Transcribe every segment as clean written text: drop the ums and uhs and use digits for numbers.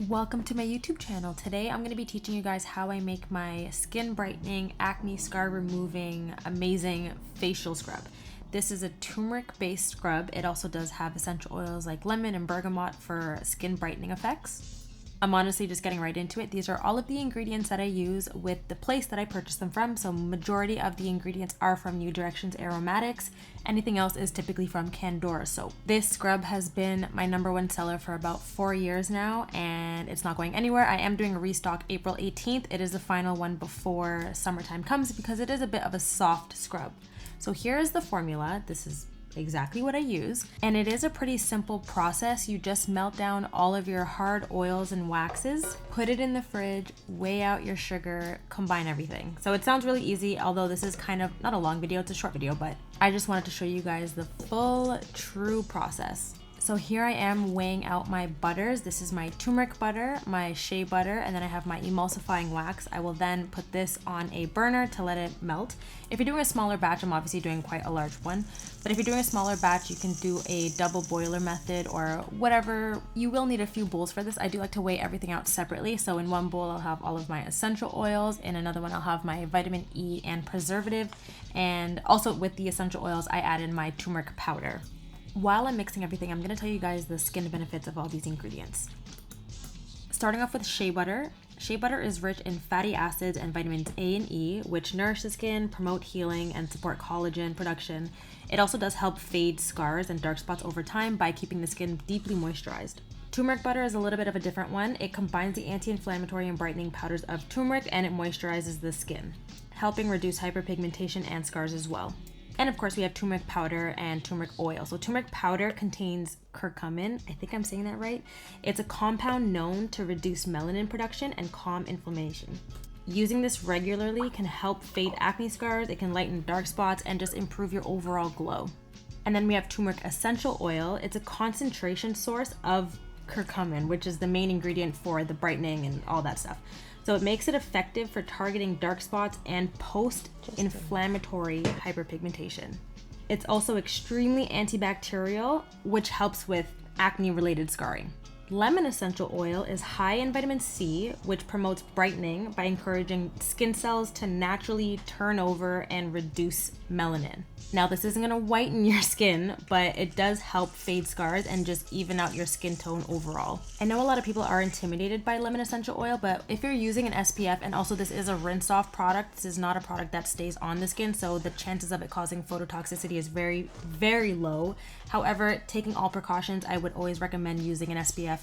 Welcome to my YouTube channel. Today I'm going to be teaching you guys how I make my skin brightening, acne scar removing, amazing facial scrub. This is a turmeric based scrub. It also does have essential oils like lemon and bergamot for skin brightening effects. I'm honestly just getting right into it. These are all of the ingredients that I use with the place that I purchased them from. So majority of the ingredients are from New Directions Aromatics. Anything else is typically from Candor. So this scrub has been my #1 seller for about 4 years now, and it's not going anywhere. I am doing a restock April 18th. It is the final one before summertime comes because it is a bit of a soft scrub. So here is the formula. This is exactly what I use, and it is a pretty simple process. You just melt down all of your hard oils and waxes, put it in the fridge, weigh out your sugar, combine everything. So it sounds really easy, although this is kind of not a long video, it's a short video, but I just wanted to show you guys the full true process. So here I am weighing out my butters. This is my turmeric butter, my shea butter, and then I have my emulsifying wax. I will then put this on a burner to let it melt. If you're doing a smaller batch, I'm obviously doing quite a large one, but if you're doing a smaller batch, you can do a double boiler method or whatever. You will need a few bowls for this. I do like to weigh everything out separately. So in one bowl, I'll have all of my essential oils. In another one, I'll have my vitamin E and preservative. And also with the essential oils, I added my turmeric powder. While I'm mixing everything, I'm going to tell you guys the skin benefits of all these ingredients. Starting off with shea butter. Shea butter is rich in fatty acids and vitamins A and E, which nourish the skin, promote healing, and support collagen production. It also does help fade scars and dark spots over time by keeping the skin deeply moisturized. Turmeric butter is a little bit of a different one. It combines the anti-inflammatory and brightening powders of turmeric, and it moisturizes the skin, helping reduce hyperpigmentation and scars as well. And of course, we have turmeric powder and turmeric oil. So turmeric powder contains curcumin. I think I'm saying that right. It's a compound known to reduce melanin production and calm inflammation. Using this regularly can help fade acne scars. It can lighten dark spots and just improve your overall glow. And then we have turmeric essential oil. It's a concentration source of curcumin, which is the main ingredient for the brightening and all that stuff. So it makes it effective for targeting dark spots and post-inflammatory hyperpigmentation. It's also extremely antibacterial, which helps with acne-related scarring. Lemon essential oil is high in vitamin C, which promotes brightening by encouraging skin cells to naturally turn over and reduce melanin. Now, this isn't going to whiten your skin, but it does help fade scars and just even out your skin tone overall. I know a lot of people are intimidated by lemon essential oil, but if you're using an SPF, and also this is a rinse-off product, this is not a product that stays on the skin, so the chances of it causing phototoxicity is very, very low. However, taking all precautions, I would always recommend using an SPF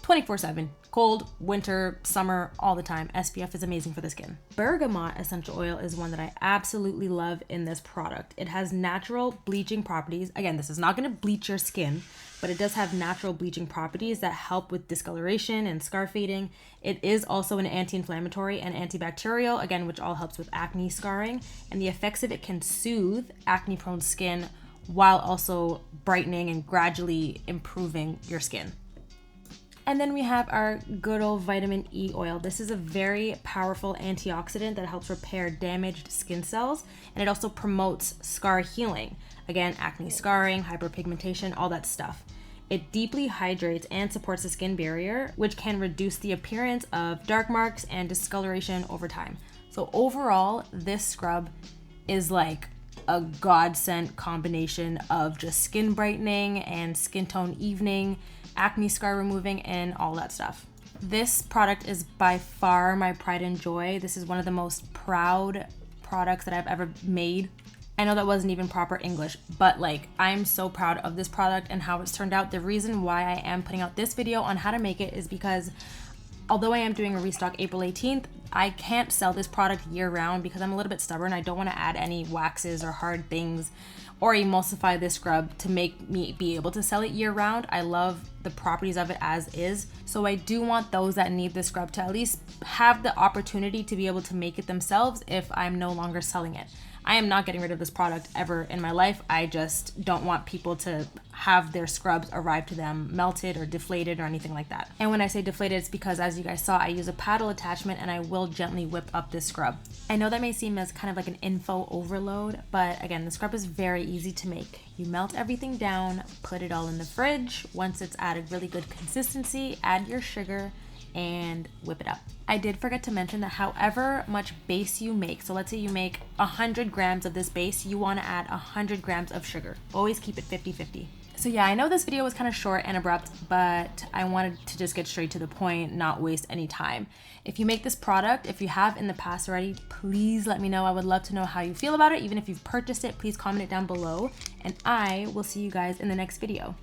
24/7, cold, winter, summer, all the time. SPF is amazing for the skin. Bergamot essential oil is one that I absolutely love in this product. It has natural bleaching properties. Again, this is not going to bleach your skin, but it does have natural bleaching properties that help with discoloration and scar fading. It is also an anti-inflammatory and antibacterial, again, which all helps with acne scarring, and the effects of it can soothe acne-prone skin while also brightening and gradually improving your skin. And then we have our good old vitamin E oil. This is a very powerful antioxidant that helps repair damaged skin cells, and it also promotes scar healing. Again, acne scarring, hyperpigmentation, all that stuff. It deeply hydrates and supports the skin barrier, which can reduce the appearance of dark marks and discoloration over time. So overall, this scrub is like a godsend combination of just skin brightening and skin tone evening, acne scar removing, and all that stuff. This product is by far my pride and joy. This is one of the most proud products that I've ever made. I know that wasn't even proper English, but like, I'm so proud of this product and how it's turned out. The reason why I am putting out this video on how to make it is because although I am doing a restock April 18th, I can't sell this product year round because I'm a little bit stubborn. I don't want to add any waxes or hard things or emulsify this scrub to make me be able to sell it year round. I love the properties of it as is. So I do want those that need this scrub to at least have the opportunity to be able to make it themselves if I'm no longer selling it. I am not getting rid of this product ever in my life. I just don't want people to have their scrubs arrive to them melted or deflated or anything like that. And when I say deflated, it's because, as you guys saw, I use a paddle attachment and I will gently whip up this scrub. I know that may seem as kind of like an info overload, but again, the scrub is very easy to make. You melt everything down, put it all in the fridge. Once it's at a really good consistency, add your sugar, and whip it up. I did forget to mention that however much base you make, so let's say you make 100 grams of this base, you want to add 100 grams of sugar. Always keep it 50-50. So yeah, I know this video was kind of short and abrupt, but I wanted to just get straight to the point, not waste any time. If you make this product, if you have in the past already, please let me know. I would love to know how you feel about it. Even if you've purchased it, please comment it down below, and I will see you guys in the next video.